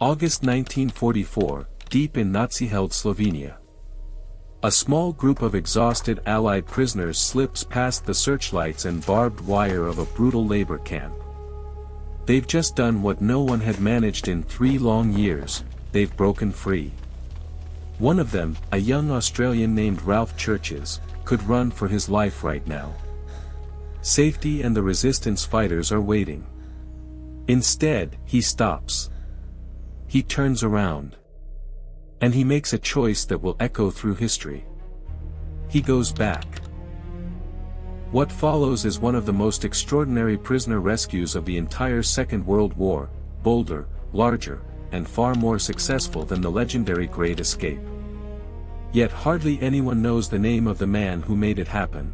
August 1944, deep in Nazi-held Slovenia. A small group of exhausted Allied prisoners slips past the searchlights and barbed wire of a brutal labor camp. They've just done what no one had managed in 3 long years, they've broken free. One of them, a young Australian named Ralph Churches, could run for his life right now. Safety and the resistance fighters are waiting. Instead, he stops. He turns around. And he makes a choice that will echo through history. He goes back. What follows is one of the most extraordinary prisoner rescues of the entire Second World War, bolder, larger, and far more successful than the legendary Great Escape. Yet hardly anyone knows the name of the man who made it happen.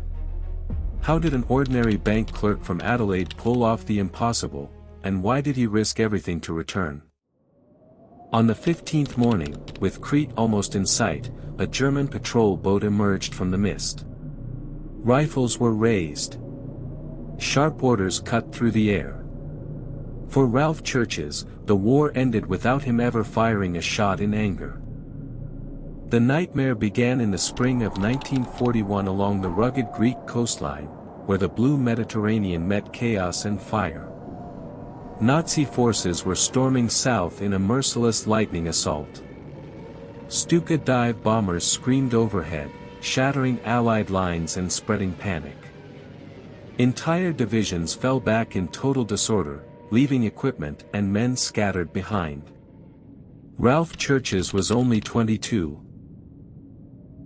How did an ordinary bank clerk from Adelaide pull off the impossible, and why did he risk everything to return? On the 15th morning, with Crete almost in sight, a German patrol boat emerged from the mist. Rifles were raised. Sharp orders cut through the air. For Ralph Churches, the war ended without him ever firing a shot in anger. The nightmare began in the spring of 1941 along the rugged Greek coastline, where the blue Mediterranean met chaos and fire. Nazi forces were storming south in a merciless lightning assault. Stuka dive bombers screamed overhead, shattering Allied lines and spreading panic. Entire divisions fell back in total disorder, leaving equipment and men scattered behind. Ralph Churches was only 22.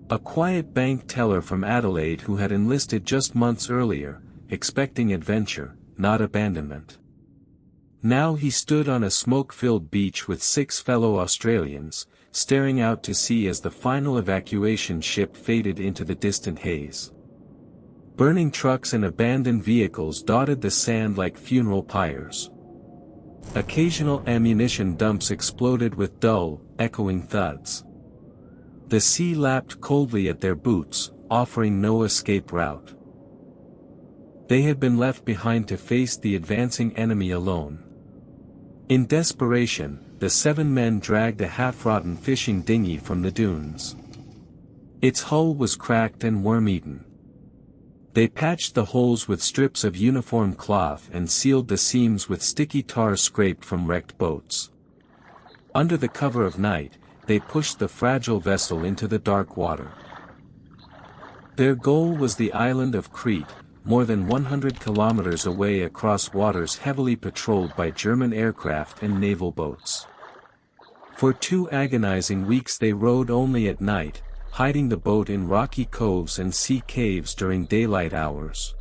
A quiet bank teller from Adelaide who had enlisted just months earlier, expecting adventure, not abandonment. Now he stood on a smoke-filled beach with 6 fellow Australians, staring out to sea as the final evacuation ship faded into the distant haze. Burning trucks and abandoned vehicles dotted the sand like funeral pyres. Occasional ammunition dumps exploded with dull, echoing thuds. The sea lapped coldly at their boots, offering no escape route. They had been left behind to face the advancing enemy alone. In desperation, the 7 men dragged a half-rotten fishing dinghy from the dunes. Its hull was cracked and worm-eaten. They patched the holes with strips of uniform cloth and sealed the seams with sticky tar scraped from wrecked boats. Under the cover of night, they pushed the fragile vessel into the dark water. Their goal was the island of Crete, more than 100 kilometers away across waters heavily patrolled by German aircraft and naval boats. For 2 agonizing weeks they rowed only at night, hiding the boat in rocky coves and sea caves during daylight hours.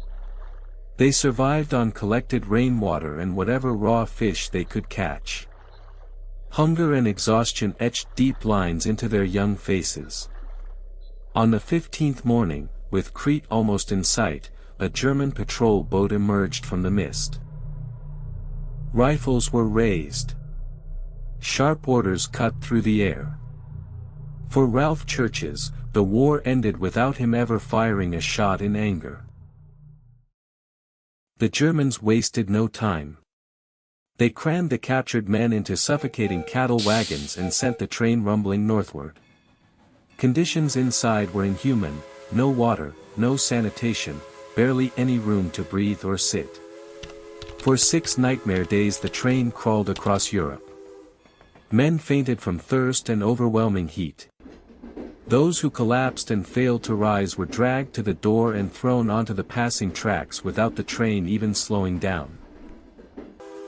They survived on collected rainwater and whatever raw fish they could catch. Hunger and exhaustion etched deep lines into their young faces. On the 15th morning, with Crete almost in sight, a German patrol boat emerged from the mist. Rifles were raised. Sharp orders cut through the air. For Ralph Churches, the war ended without him ever firing a shot in anger. The Germans wasted no time. They crammed the captured men into suffocating cattle wagons and sent the train rumbling northward. Conditions inside were inhuman, no water, no sanitation, barely any room to breathe or sit. For 6 nightmare days the train crawled across Europe. Men fainted from thirst and overwhelming heat. Those who collapsed and failed to rise were dragged to the door and thrown onto the passing tracks without the train even slowing down.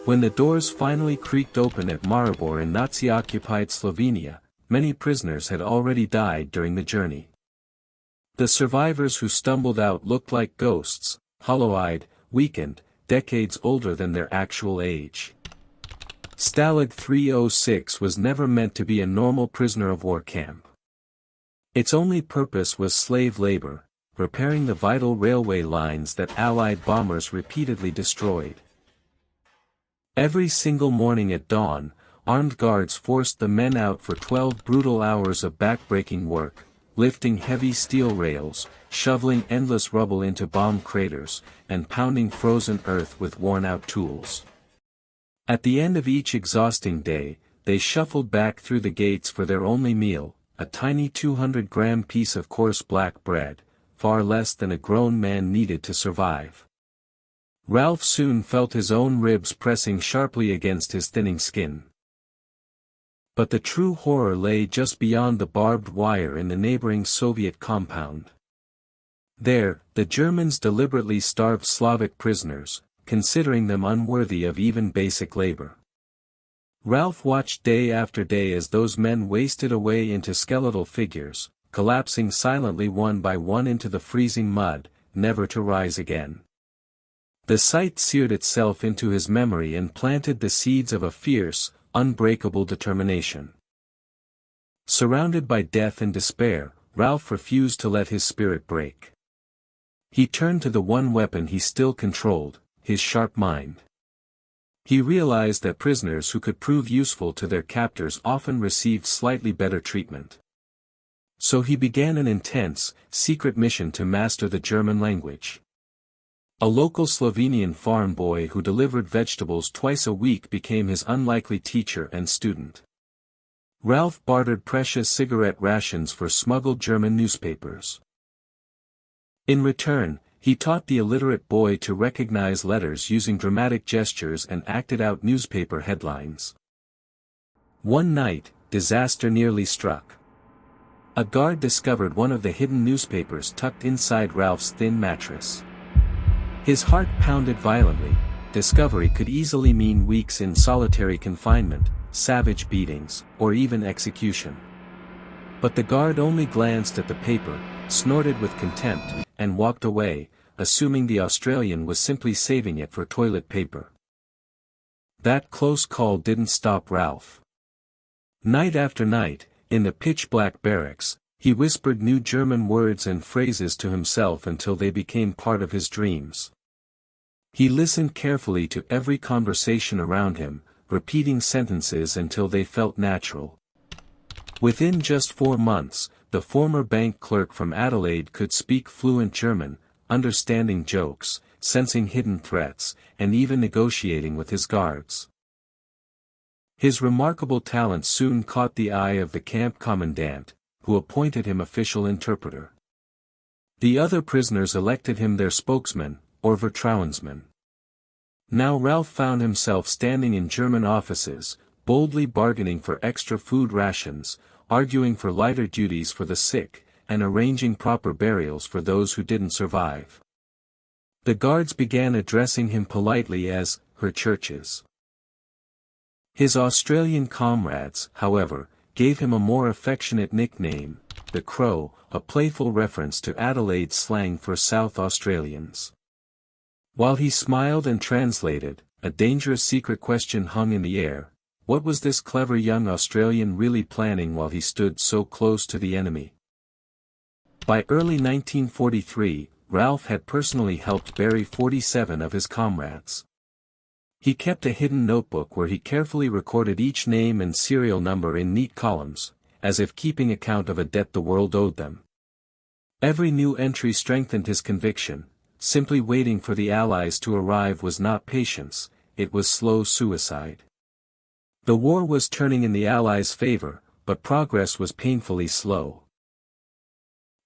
When the doors finally creaked open at Maribor in Nazi-occupied Slovenia, many prisoners had already died during the journey. The survivors who stumbled out looked like ghosts, hollow-eyed, weakened, decades older than their actual age. Stalag 306 was never meant to be a normal prisoner of war camp. Its only purpose was slave labor, repairing the vital railway lines that Allied bombers repeatedly destroyed. Every single morning at dawn, armed guards forced the men out for 12 brutal hours of back-breaking work, lifting heavy steel rails, shoveling endless rubble into bomb craters, and pounding frozen earth with worn-out tools. At the end of each exhausting day, they shuffled back through the gates for their only meal, a tiny 200-gram piece of coarse black bread, far less than a grown man needed to survive. Ralph soon felt his own ribs pressing sharply against his thinning skin. But the true horror lay just beyond the barbed wire in the neighboring Soviet compound. There, the Germans deliberately starved Slavic prisoners, considering them unworthy of even basic labor. Ralph watched day after day as those men wasted away into skeletal figures, collapsing silently one by one into the freezing mud, never to rise again. The sight seared itself into his memory and planted the seeds of a fierce, unbreakable determination. Surrounded by death and despair, Ralph refused to let his spirit break. He turned to the one weapon he still controlled, his sharp mind. He realized that prisoners who could prove useful to their captors often received slightly better treatment. So he began an intense, secret mission to master the German language. A local Slovenian farm boy who delivered vegetables twice a week became his unlikely teacher and student. Ralph bartered precious cigarette rations for smuggled German newspapers. In return, he taught the illiterate boy to recognize letters using dramatic gestures and acted out newspaper headlines. One night, disaster nearly struck. A guard discovered one of the hidden newspapers tucked inside Ralph's thin mattress. His heart pounded violently. Discovery could easily mean weeks in solitary confinement, savage beatings, or even execution. But the guard only glanced at the paper, snorted with contempt, and walked away, assuming the Australian was simply saving it for toilet paper. That close call didn't stop Ralph. Night after night, in the pitch-black barracks, he whispered new German words and phrases to himself until they became part of his dreams. He listened carefully to every conversation around him, repeating sentences until they felt natural. Within just 4 months, the former bank clerk from Adelaide could speak fluent German, understanding jokes, sensing hidden threats, and even negotiating with his guards. His remarkable talent soon caught the eye of the camp commandant, who appointed him official interpreter. The other prisoners elected him their spokesman, or Vertrauensmann. Now Ralph found himself standing in German offices, boldly bargaining for extra food rations, arguing for lighter duties for the sick, and arranging proper burials for those who didn't survive. The guards began addressing him politely as Herr Churches. His Australian comrades, however, gave him a more affectionate nickname, the Crow, a playful reference to Adelaide's slang for South Australians. While he smiled and translated, a dangerous secret question hung in the air: what was this clever young Australian really planning while he stood so close to the enemy? By early 1943, Ralph had personally helped bury 47 of his comrades. He kept a hidden notebook where he carefully recorded each name and serial number in neat columns, as if keeping account of a debt the world owed them. Every new entry strengthened his conviction: simply waiting for the Allies to arrive was not patience, it was slow suicide. The war was turning in the Allies' favor, but progress was painfully slow.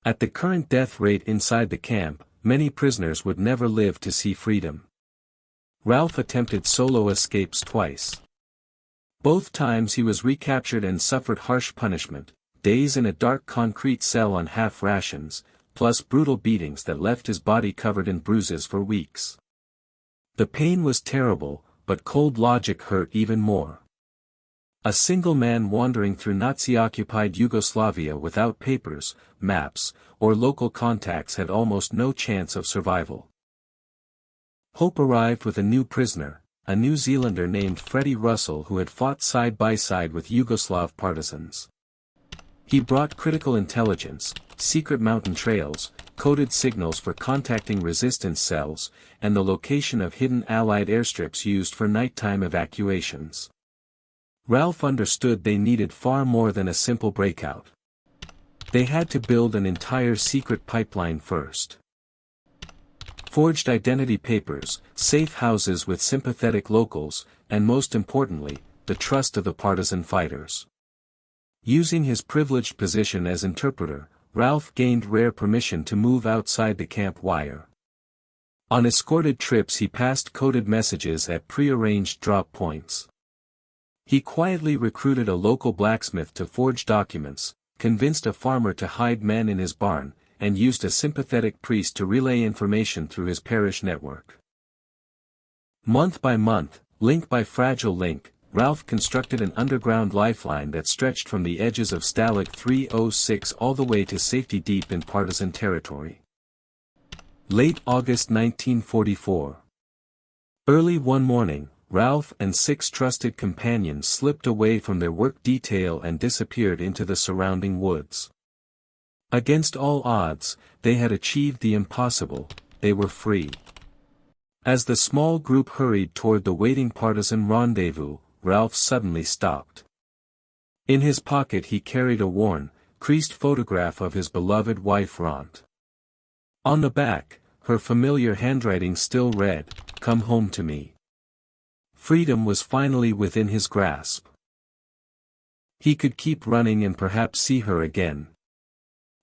At the current death rate inside the camp, many prisoners would never live to see freedom. Ralph attempted solo escapes twice. Both times he was recaptured and suffered harsh punishment, days in a dark concrete cell on half rations, plus brutal beatings that left his body covered in bruises for weeks. The pain was terrible, but cold logic hurt even more. A single man wandering through Nazi-occupied Yugoslavia without papers, maps, or local contacts had almost no chance of survival. Hope arrived with a new prisoner, a New Zealander named Freddie Russell who had fought side by side with Yugoslav partisans. He brought critical intelligence, secret mountain trails, coded signals for contacting resistance cells, and the location of hidden Allied airstrips used for nighttime evacuations. Ralph understood they needed far more than a simple breakout. They had to build an entire secret pipeline first. Forged identity papers, safe houses with sympathetic locals, and most importantly, the trust of the partisan fighters. Using his privileged position as interpreter, Ralph gained rare permission to move outside the camp wire. On escorted trips he passed coded messages at pre-arranged drop points. He quietly recruited a local blacksmith to forge documents, convinced a farmer to hide men in his barn, and used a sympathetic priest to relay information through his parish network. Month by month, link by fragile link, Ralph constructed an underground lifeline that stretched from the edges of Stalag 306 all the way to safety deep in partisan territory. Late August 1944. Early one morning, Ralph and 6 trusted companions slipped away from their work detail and disappeared into the surrounding woods. Against all odds, they had achieved the impossible, they were free. As the small group hurried toward the waiting partisan rendezvous, Ralph suddenly stopped. In his pocket he carried a worn, creased photograph of his beloved wife Ront. On the back, her familiar handwriting still read, "Come home to me." Freedom was finally within his grasp. He could keep running and perhaps see her again.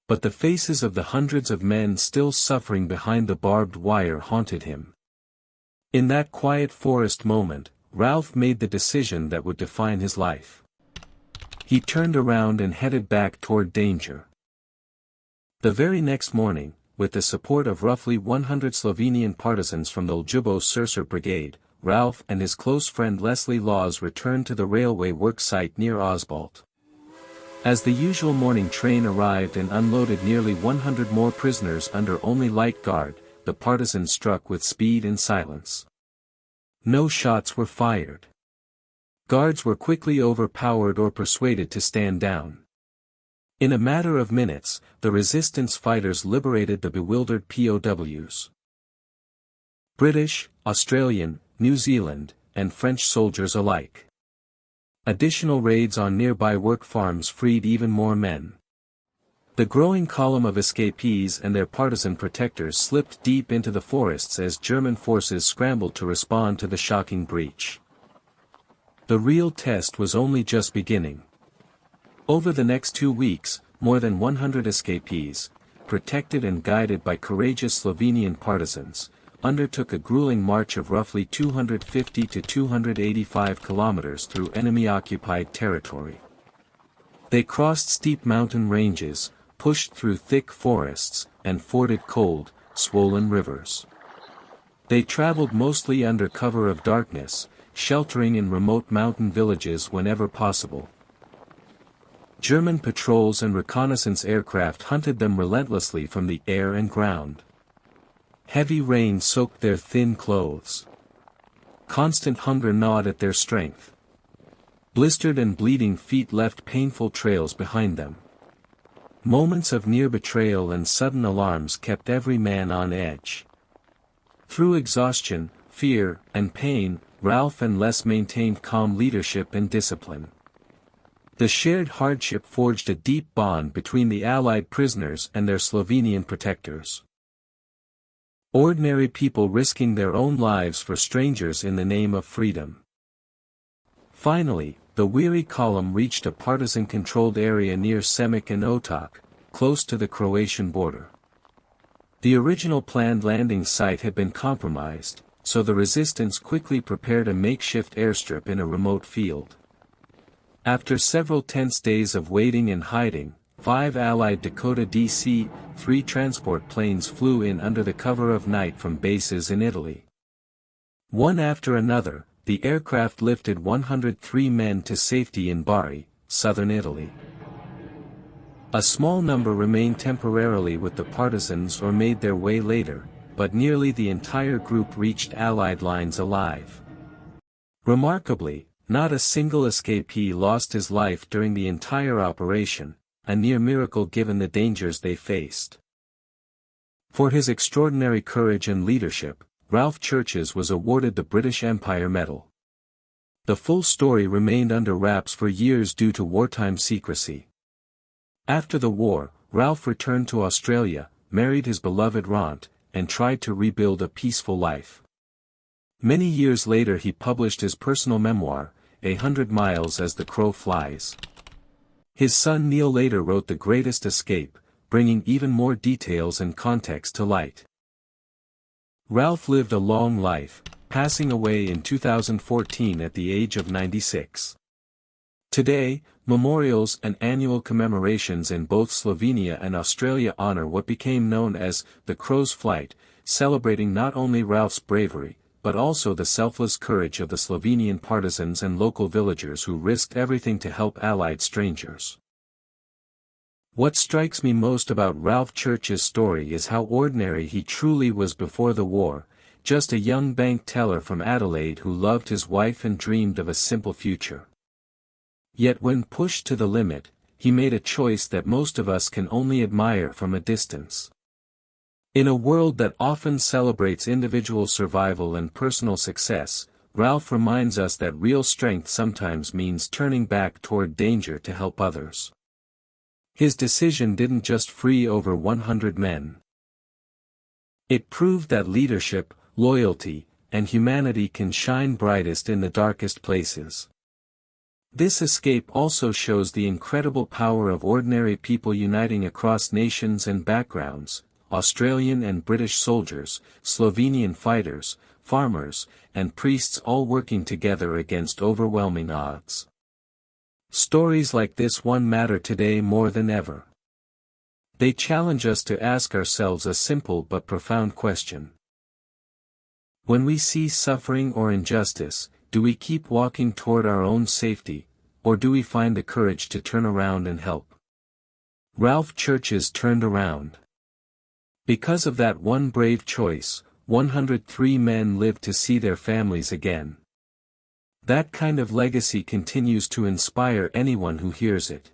But the faces of the hundreds of men still suffering behind the barbed wire haunted him. In that quiet forest moment, Ralph made the decision that would define his life. He turned around and headed back toward danger. The very next morning, with the support of roughly 100 Slovenian partisans from the Ljubo Surser Brigade, Ralph and his close friend Leslie Laws returned to the railway work site near Ožbalt. As the usual morning train arrived and unloaded nearly 100 more prisoners under only light guard, the partisans struck with speed and silence. No shots were fired. Guards were quickly overpowered or persuaded to stand down. In a matter of minutes, the resistance fighters liberated the bewildered POWs. British, Australian, New Zealand, and French soldiers alike. Additional raids on nearby work farms freed even more men. The growing column of escapees and their partisan protectors slipped deep into the forests as German forces scrambled to respond to the shocking breach. The real test was only just beginning. Over the next 2 weeks, more than 100 escapees, protected and guided by courageous Slovenian partisans, undertook a grueling march of roughly 250 to 285 kilometers through enemy-occupied territory. They crossed steep mountain ranges, pushed through thick forests, and forded cold, swollen rivers. They traveled mostly under cover of darkness, sheltering in remote mountain villages whenever possible. German patrols and reconnaissance aircraft hunted them relentlessly from the air and ground. Heavy rain soaked their thin clothes. Constant hunger gnawed at their strength. Blistered and bleeding feet left painful trails behind them. Moments of near betrayal and sudden alarms kept every man on edge. Through exhaustion, fear, and pain, Ralph and Les maintained calm leadership and discipline. The shared hardship forged a deep bond between the Allied prisoners and their Slovenian protectors. Ordinary people risking their own lives for strangers in the name of freedom. Finally, the weary column reached a partisan-controlled area near Semic and Otok, close to the Croatian border. The original planned landing site had been compromised, so the resistance quickly prepared a makeshift airstrip in a remote field. After several tense days of waiting and hiding, 5 Allied Dakota DC-3 transport planes flew in under the cover of night from bases in Italy. One after another, the aircraft lifted 103 men to safety in Bari, southern Italy. A small number remained temporarily with the partisans or made their way later, but nearly the entire group reached Allied lines alive. Remarkably, not a single escapee lost his life during the entire operation, a near miracle given the dangers they faced. For his extraordinary courage and leadership, Ralph Churches was awarded the British Empire Medal. The full story remained under wraps for years due to wartime secrecy. After the war, Ralph returned to Australia, married his beloved Ront, and tried to rebuild a peaceful life. Many years later he published his personal memoir, 100 miles as the crow flies. His son Neil later wrote The Greatest Escape, bringing even more details and context to light. Ralph lived a long life, passing away in 2014 at the age of 96. Today, memorials and annual commemorations in both Slovenia and Australia honor what became known as the Crow's Flight, celebrating not only Ralph's bravery, but also the selfless courage of the Slovenian partisans and local villagers who risked everything to help Allied strangers. What strikes me most about Ralph Churches' story is how ordinary he truly was before the war, just a young bank teller from Adelaide who loved his wife and dreamed of a simple future. Yet when pushed to the limit, he made a choice that most of us can only admire from a distance. In a world that often celebrates individual survival and personal success, Ralph reminds us that real strength sometimes means turning back toward danger to help others. His decision didn't just free over 100 men. It proved that leadership, loyalty, and humanity can shine brightest in the darkest places. This escape also shows the incredible power of ordinary people uniting across nations and backgrounds, Australian and British soldiers, Slovenian fighters, farmers, and priests all working together against overwhelming odds. Stories like this one matter today more than ever. They challenge us to ask ourselves a simple but profound question. When we see suffering or injustice, do we keep walking toward our own safety, or do we find the courage to turn around and help? Ralph Churches turned around. Because of that one brave choice, 103 men lived to see their families again. That kind of legacy continues to inspire anyone who hears it.